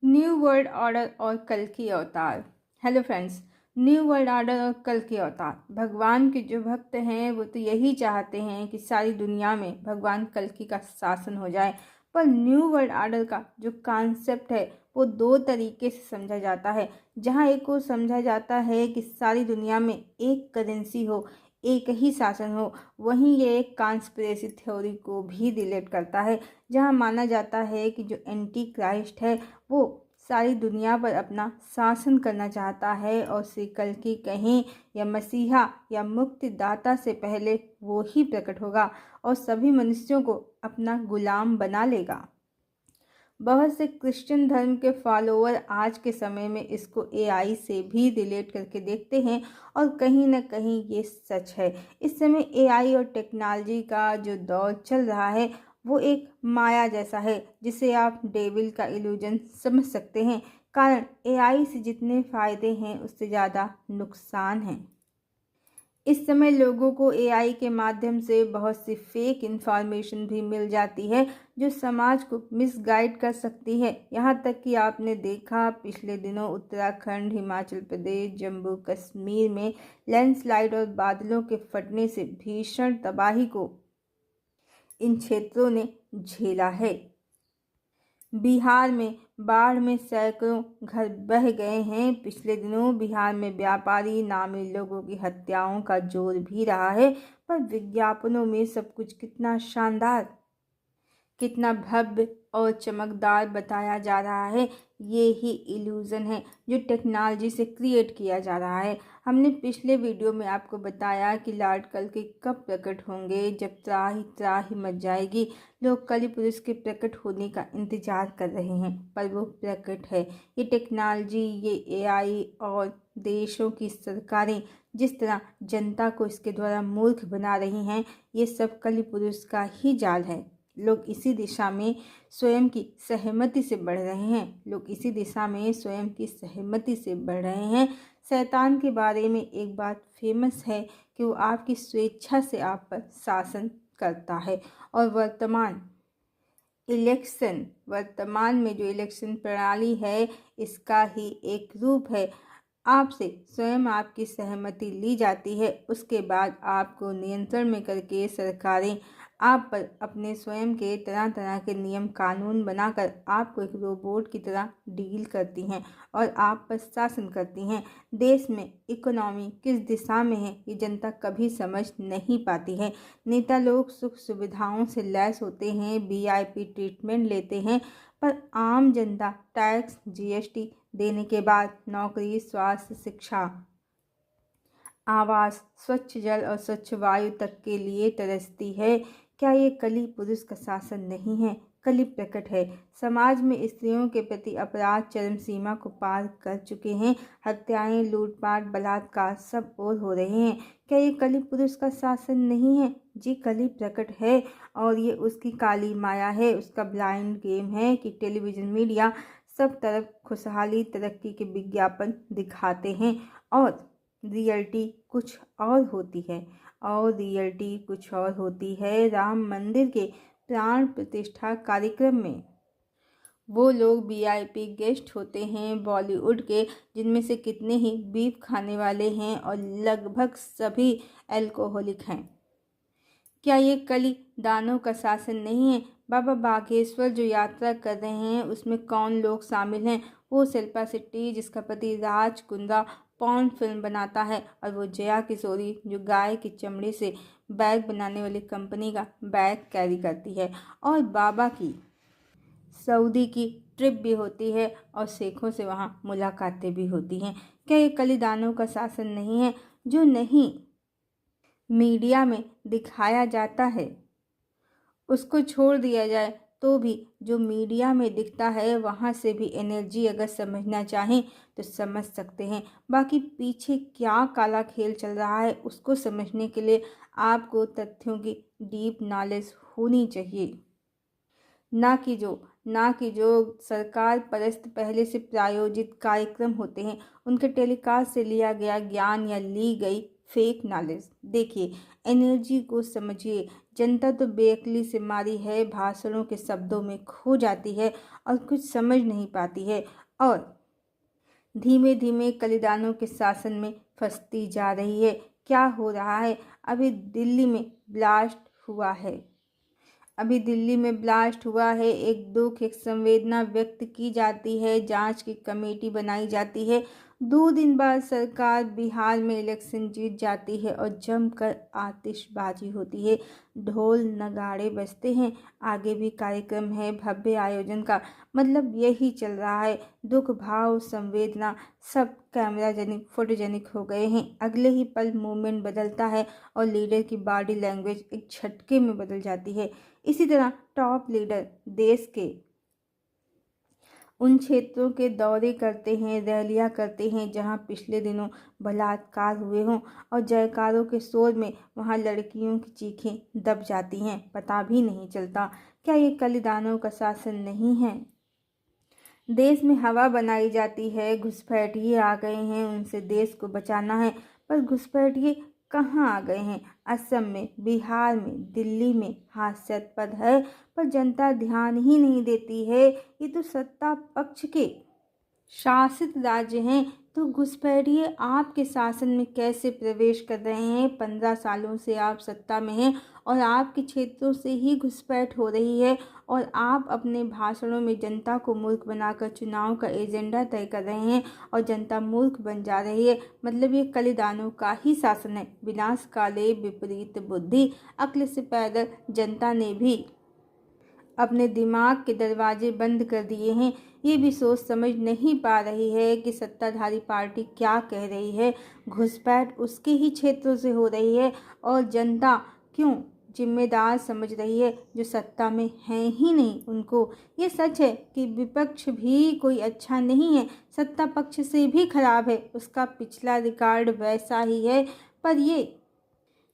New world order और कल की अवतार। Hello friends, new world order और कल की अवतार। भगवान के जो भक्त हैं वो तो यही चाहते हैं कि सारी दुनिया में भगवान कल्कि का शासन हो जाए। पर न्यू वर्ल्ड ऑर्डर का जो कॉन्सेप्ट है वो दो तरीके से समझा जाता है। जहाँ एक को समझा जाता है कि सारी दुनिया में एक करेंसी हो, एक ही शासन हो, वहीं ये एक कॉन्स्पिरेसी थ्योरी को भी रिलेट करता है, जहाँ माना जाता है कि जो एंटी क्राइस्ट है वो सारी दुनिया पर अपना शासन करना चाहता है और श्री कल्कि कहीं या मसीहा या मुक्तिदाता से पहले वो ही प्रकट होगा और सभी मनुष्यों को अपना गुलाम बना लेगा। बहुत से क्रिश्चियन धर्म के फॉलोअर आज के समय में इसको एआई से भी रिलेट करके देखते हैं और कहीं ना कहीं ये सच है। इस समय एआई और टेक्नोलॉजी का जो दौर चल रहा है वो एक माया जैसा है, जिसे आप डेविल का इल्यूजन समझ सकते हैं। कारण एआई से जितने फायदे हैं उससे ज़्यादा नुकसान हैं। इस समय लोगों को एआई के माध्यम से बहुत सी फेक इंफॉर्मेशन भी मिल जाती है जो समाज को मिसगाइड कर सकती है। यहाँ तक कि आपने देखा पिछले दिनों उत्तराखंड, हिमाचल प्रदेश, जम्मू कश्मीर में लैंडस्लाइड और बादलों के फटने से भीषण तबाही को इन क्षेत्रों ने झेला है। बिहार में बाढ़ में सैकड़ों घर बह गए हैं। पिछले दिनों बिहार में व्यापारी नामी लोगों की हत्याओं का जोर भी रहा है। पर विज्ञापनों में सब कुछ कितना शानदार, कितना भव्य और चमकदार बताया जा रहा है। ये ही इल्यूज़न है जो टेक्नोलॉजी से क्रिएट किया जा रहा है। हमने पिछले वीडियो में आपको बताया कि लॉर्ड कल्कि कब प्रकट होंगे, जब त्राही मच जाएगी। लोग कलि पुरुष के प्रकट होने का इंतजार कर रहे हैं, पर वो प्रकट है। ये टेक्नोलॉजी, ये एआई और देशों की सरकारें जिस तरह जनता को इसके द्वारा मूर्ख बना रही हैं, ये सब कलि पुरुष का ही जाल है। लोग इसी दिशा में स्वयं की सहमति से बढ़ रहे हैं। लोग इसी दिशा में स्वयं की सहमति से बढ़ रहे हैं। शैतान के बारे में एक बात फेमस है कि वो आपकी स्वेच्छा से आप पर शासन करता है। और वर्तमान में जो इलेक्शन प्रणाली है इसका ही एक रूप है। आपसे स्वयं आपकी सहमति ली जाती है, उसके बाद आपको नियंत्रण में करके सरकारें आप पर अपने स्वयं के तरह तरह के नियम कानून बनाकर आपको एक रोबोट की तरह डील करती हैं और आप पर शासन करती हैं। देश में इकोनॉमी किस दिशा में है ये जनता कभी समझ नहीं पाती है। नेता लोग सुख सुविधाओं से लैस होते हैं, वीआईपी ट्रीटमेंट लेते हैं, पर आम जनता टैक्स, जीएसटी देने के बाद नौकरी, स्वास्थ्य, शिक्षा, आवास, स्वच्छ जल और स्वच्छ वायु तक के लिए तरसती है। क्या ये कलि पुरुष का शासन नहीं है? कलि प्रकट है। समाज में स्त्रियों के प्रति अपराध चरम सीमा को पार कर चुके हैं। हत्याएं, लूटपाट, बलात्कार सब और हो रहे हैं। क्या ये कलि पुरुष का शासन नहीं है? जी, कलि प्रकट है और ये उसकी काली माया है, उसका ब्लाइंड गेम है कि टेलीविज़न मीडिया सब तरफ खुशहाली, तरक्की के विज्ञापन दिखाते हैं और रियलिटी कुछ और होती है। राम मंदिर के प्राण प्रतिष्ठा कार्यक्रम में वो लोग वीआईपी गेस्ट होते हैं बॉलीवुड के, जिनमें से कितने ही बीफ खाने वाले हैं और लगभग सभी अल्कोहलिक हैं। क्या ये कलि दानों का शासन नहीं है? बाबा बागेश्वर जो यात्रा कर रहे हैं उसमें कौन लोग शामिल हैं? वो शिल्पा शेट्टी जिसका पति राज कुंद्रा पॉर्न फिल्म बनाता है, और वो जया किशोरी जो गाय की चमड़ी से बैग बनाने वाली कंपनी का बैग कैरी करती है। और बाबा की सऊदी की ट्रिप भी होती है और शेखों से वहाँ मुलाकातें भी होती हैं। क्या ये कलि दानों का शासन नहीं है? जो नहीं मीडिया में दिखाया जाता है उसको छोड़ दिया जाए तो भी जो मीडिया में दिखता है वहाँ से भी एनर्जी अगर समझना चाहें तो समझ सकते हैं। बाकी पीछे क्या काला खेल चल रहा है उसको समझने के लिए आपको तथ्यों की डीप नॉलेज होनी चाहिए, ना कि जो सरकार परस्त पहले से प्रायोजित कार्यक्रम होते हैं उनके टेलीकास्ट से लिया गया ज्ञान या ली गई फेक नॉलेज। देखिए, एनर्जी को समझिए। जनता तो बेअक्ली से मारी है, भाषणों के शब्दों में खो जाती है और कुछ समझ नहीं पाती है और धीमे धीमे बलिदानों के शासन में फंसती जा रही है। क्या हो रहा है? अभी दिल्ली में ब्लास्ट हुआ है। एक दुख, एक संवेदना व्यक्त की जाती है, जांच की कमेटी बनाई जाती है। 2 दिन बाद सरकार बिहार में इलेक्शन जीत जाती है और जमकर आतिशबाजी होती है, ढोल नगाड़े बजते हैं। आगे भी कार्यक्रम है भव्य आयोजन का। मतलब यही चल रहा है। दुख, भाव, संवेदना सब कैमराजेनिक, फोटोजेनिक हो गए हैं। अगले ही पल मूवमेंट बदलता है और लीडर की बॉडी लैंग्वेज एक झटके में बदल जाती है। इसी तरह टॉप लीडर देश के उन क्षेत्रों के दौरे करते हैं, रैलियां करते हैं जहां पिछले दिनों बलात्कार हुए हों और जयकारों के शोर में वहां लड़कियों की चीखें दब जाती हैं। पता भी नहीं चलता। क्या ये बलिदानों का शासन नहीं है? देश में हवा बनाई जाती है, घुसपैठिए आ गए हैं, उनसे देश को बचाना है। पर घुसपैठिए कहाँ आ गए हैं? असम में, बिहार में, दिल्ली में हास्यास्पद है, पर जनता ध्यान ही नहीं देती है। ये तो सत्ता पक्ष के शासित राज्य हैं, तो घुसपैठिए आपके शासन में कैसे प्रवेश कर रहे हैं? 15 सालों से आप सत्ता में हैं और आपके क्षेत्रों से ही घुसपैठ हो रही है और आप अपने भाषणों में जनता को मूर्ख बनाकर चुनाव का एजेंडा तय कर रहे हैं और जनता मूर्ख बन जा रही है। मतलब ये बलिदानों का ही शासन है। विनाश काले विपरीत बुद्धि। अक्ल से पैदल जनता ने भी अपने दिमाग के दरवाजे बंद कर दिए हैं। ये भी सोच समझ नहीं पा रही है कि सत्ताधारी पार्टी क्या कह रही है। घुसपैठ उसके ही क्षेत्रों से हो रही है और जनता क्यों जिम्मेदार समझ रही है जो सत्ता में हैं ही नहीं उनको। ये सच है कि विपक्ष भी कोई अच्छा नहीं है, सत्ता पक्ष से भी खराब है, उसका पिछला रिकॉर्ड वैसा ही है। पर ये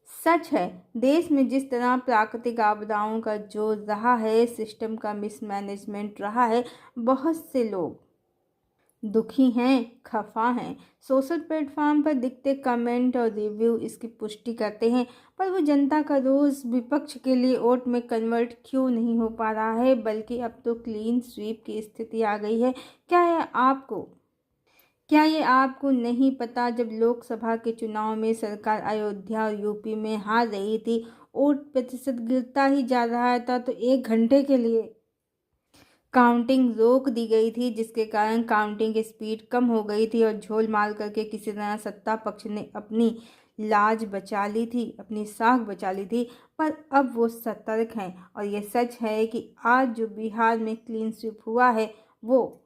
सच है, देश में जिस तरह प्राकृतिक आपदाओं का जोर रहा है, सिस्टम का मिसमैनेजमेंट रहा है, बहुत से लोग दुखी हैं, खफा हैं। सोशल प्लेटफॉर्म पर दिखते कमेंट और रिव्यू इसकी पुष्टि करते हैं। पर वो जनता का रोज़ विपक्ष के लिए वोट में कन्वर्ट क्यों नहीं हो पा रहा है, बल्कि अब तो क्लीन स्वीप की स्थिति आ गई है। क्या ये आपको नहीं पता? जब लोकसभा के चुनाव में सरकार अयोध्या और यूपी में हार रही थी, वोट प्रतिशत गिरता ही जा रहा था, तो 1 घंटे के लिए काउंटिंग रोक दी गई थी, जिसके कारण काउंटिंग की स्पीड कम हो गई थी और झोल मार करके किसी तरह सत्ता पक्ष ने अपनी लाज बचा ली थी, अपनी साख बचा ली थी। पर अब वो सतर्क हैं और ये सच है कि आज जो बिहार में क्लीन स्वीप हुआ है वो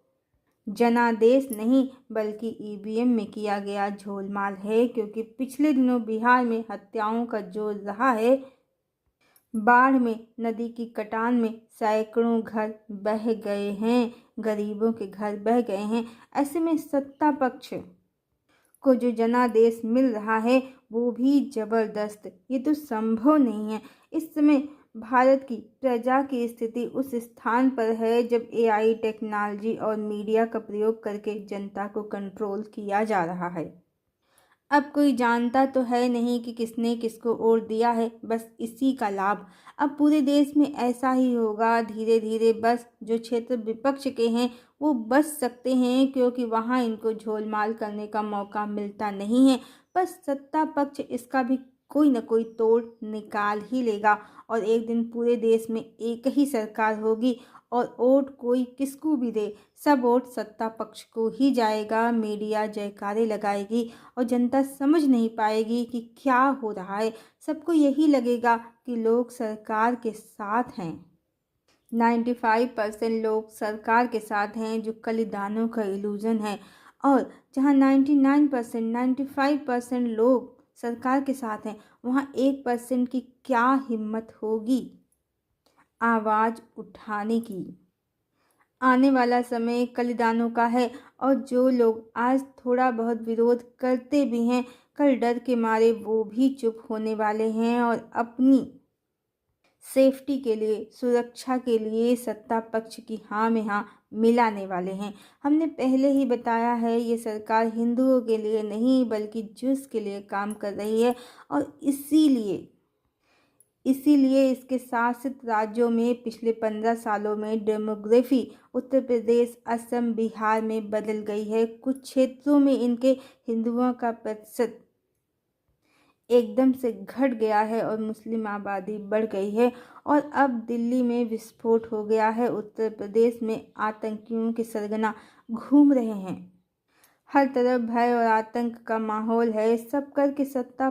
जनादेश नहीं बल्कि ईवीएम में किया गया झोलमाल है। क्योंकि पिछले दिनों बिहार में हत्याओं का जोर रहा है। बाढ़ में, नदी की कटान में सैकड़ों घर बह गए हैं, गरीबों के घर बह गए हैं। ऐसे में सत्ता पक्ष को जो जनादेश मिल रहा है वो भी जबरदस्त। ये तो संभव नहीं है। इस समय भारत की प्रजा की स्थिति उस स्थान पर है जब एआई टेक्नोलॉजी और मीडिया का प्रयोग करके जनता को कंट्रोल किया जा रहा है। अब कोई जानता तो है नहीं कि किसने किसको वोट दिया है, बस इसी का लाभ। अब पूरे देश में ऐसा ही होगा धीरे धीरे। बस जो क्षेत्र विपक्ष के हैं वो बच सकते हैं क्योंकि वहाँ इनको झोलमाल करने का मौका मिलता नहीं है। बस सत्ता पक्ष इसका भी कोई न कोई तोड़ निकाल ही लेगा और एक दिन पूरे देश में एक ही सरकार होगी और वोट कोई किसको भी दे, सब वोट सत्ता पक्ष को ही जाएगा। मीडिया जयकारे लगाएगी और जनता समझ नहीं पाएगी कि क्या हो रहा है। सबको यही लगेगा कि लोग सरकार के साथ हैं। 95% लोग सरकार के साथ हैं, जो बलिदानों का इल्यूजन है। और जहां 95% लोग सरकार के साथ हैं, वहां 1% की क्या हिम्मत होगी आवाज़ उठाने की। आने वाला समय बलिदानों का है और जो लोग आज थोड़ा बहुत विरोध करते भी हैं, कल डर के मारे वो भी चुप होने वाले हैं और अपनी सेफ्टी के लिए, सुरक्षा के लिए सत्ता पक्ष की हाँ में हाँ मिलाने वाले हैं। हमने पहले ही बताया है, ये सरकार हिंदुओं के लिए नहीं बल्कि ज्यूस के लिए काम कर रही है और इसीलिए इसके शासित राज्यों में पिछले 15 सालों में डेमोग्राफी उत्तर प्रदेश, असम, बिहार में बदल गई है। कुछ क्षेत्रों में इनके हिंदुओं का प्रतिशत एकदम से घट गया है और मुस्लिम आबादी बढ़ गई है। और अब दिल्ली में विस्फोट हो गया है। उत्तर प्रदेश में आतंकियों के सरगना घूम रहे हैं। हर तरफ भय और आतंक का माहौल है। सब करके सत्ता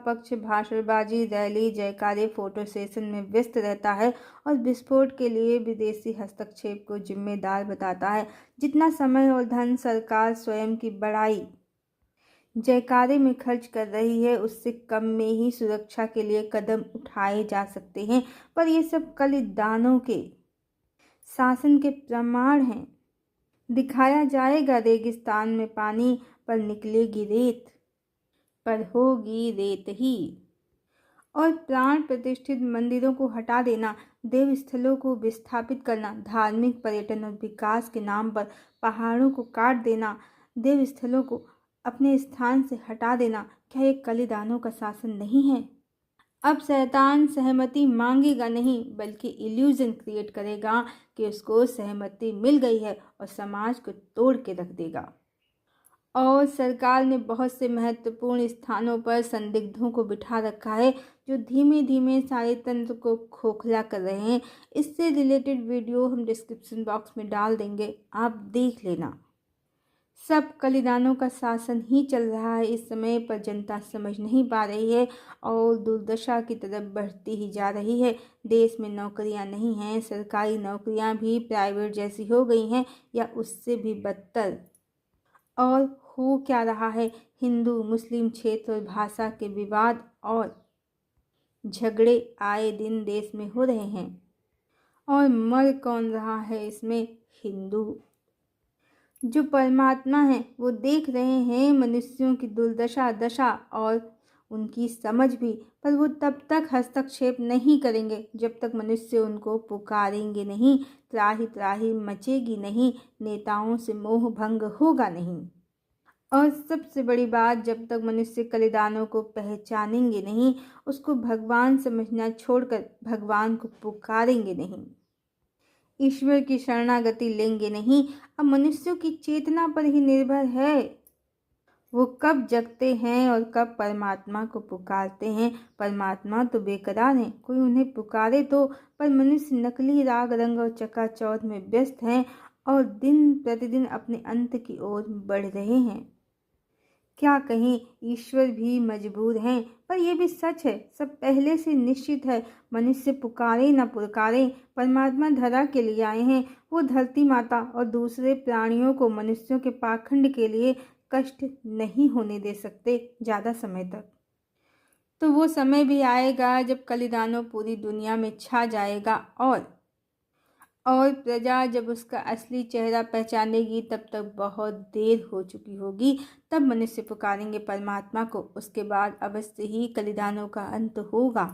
पक्ष भाषणबाजी, रैली, जयकारे, फोटो सेशन में व्यस्त रहता है और विस्फोट के लिए विदेशी हस्तक्षेप को जिम्मेदार बताता है। जितना समय और धन सरकार स्वयं की बड़ाई जयकारे में खर्च कर रही है, उससे कम में ही सुरक्षा के लिए कदम उठाए जा सकते हैं। पर ये सब कलिदानों के शासन के प्रमाण हैं। दिखाया जाएगा रेगिस्तान में पानी, पर निकलेगी रेत, पर होगी रेत ही। और प्राण प्रतिष्ठित मंदिरों को हटा देना, देव स्थलों को विस्थापित करना, धार्मिक पर्यटन और विकास के नाम पर पहाड़ों को काट देना, देव स्थलों को अपने स्थान से हटा देना, क्या ये कलिदानों का शासन नहीं है? अब शैतान सहमति मांगेगा नहीं बल्कि इल्यूजन क्रिएट करेगा कि उसको सहमति मिल गई है और समाज को तोड़ के रख देगा। और सरकार ने बहुत से महत्वपूर्ण स्थानों पर संदिग्धों को बिठा रखा है जो धीमे धीमे सारे तंत्र को खोखला कर रहे हैं। इससे रिलेटेड वीडियो हम डिस्क्रिप्शन बॉक्स में डाल देंगे, आप देख लेना। सब कलिदानों का शासन ही चल रहा है इस समय, पर जनता समझ नहीं पा रही है और दुर्दशा की तरफ बढ़ती ही जा रही है। देश में नौकरियां नहीं हैं, सरकारी नौकरियां भी प्राइवेट जैसी हो गई हैं या उससे भी बदतर। और हो क्या रहा है, हिंदू मुस्लिम क्षेत्र और भाषा के विवाद और झगड़े आए दिन देश में हो रहे हैं। और मर कौन रहा है इसमें? हिंदू। जो परमात्मा है वो देख रहे हैं मनुष्यों की दुर्दशा दशा और उनकी समझ भी, पर वो तब तक हस्तक्षेप नहीं करेंगे जब तक मनुष्य उनको पुकारेंगे नहीं, त्राही त्राही मचेगी नहीं, नेताओं से मोह भंग होगा नहीं। और सबसे बड़ी बात, जब तक मनुष्य कलिदानों को पहचानेंगे नहीं, उसको भगवान समझना छोड़कर भगवान को पुकारेंगे नहीं, ईश्वर की शरणागति लेंगे नहीं। अब मनुष्यों की चेतना पर ही निर्भर है वो कब जगते हैं और कब परमात्मा को पुकारते हैं। परमात्मा तो बेकरार हैं, कोई उन्हें पुकारे तो, पर मनुष्य नकली राग रंग और चकाचौंध में व्यस्त हैं और दिन प्रतिदिन अपने अंत की ओर बढ़ रहे हैं। क्या कहें, ईश्वर भी मजबूर हैं, पर यह भी सच है, सब पहले से निश्चित है। मनुष्य पुकारे न पुकारे, परमात्मा धरा के लिए आए हैं। वो धरती माता और दूसरे प्राणियों को मनुष्यों के पाखंड के लिए कष्ट नहीं होने दे सकते ज़्यादा समय तक। तो वो समय भी आएगा जब कलिदानों पूरी दुनिया में छा जाएगा और प्रजा जब उसका असली चेहरा पहचानेगी तब तक बहुत देर हो चुकी होगी। तब मनुष्य पुकारेंगे परमात्मा को, उसके बाद अवश्य ही कलिदानों का अंत होगा।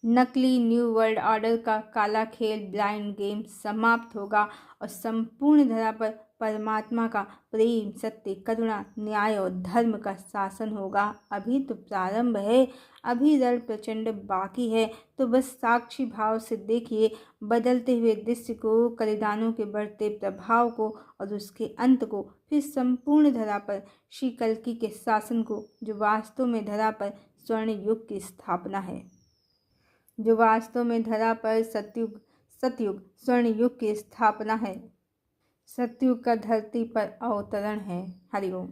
नकली न्यू वर्ल्ड ऑर्डर का काला खेल, ब्लाइंड गेम समाप्त होगा और संपूर्ण धरा पर परमात्मा का प्रेम, सत्य, करुणा, न्याय और धर्म का शासन होगा। अभी तो प्रारंभ है, अभी रण प्रचंड बाकी है। तो बस साक्षी भाव से देखिए बदलते हुए दृश्य को, कलिदानों के बढ़ते प्रभाव को और उसके अंत को, फिर संपूर्ण धरा पर श्री कल्कि के शासन को, जो वास्तव में धरा पर स्वर्ण युग की स्थापना है, जो वास्तव में धरा पर सतयुग स्वर्ण युग की स्थापना है। सतयुग का धरती पर अवतरण है। हरिओम।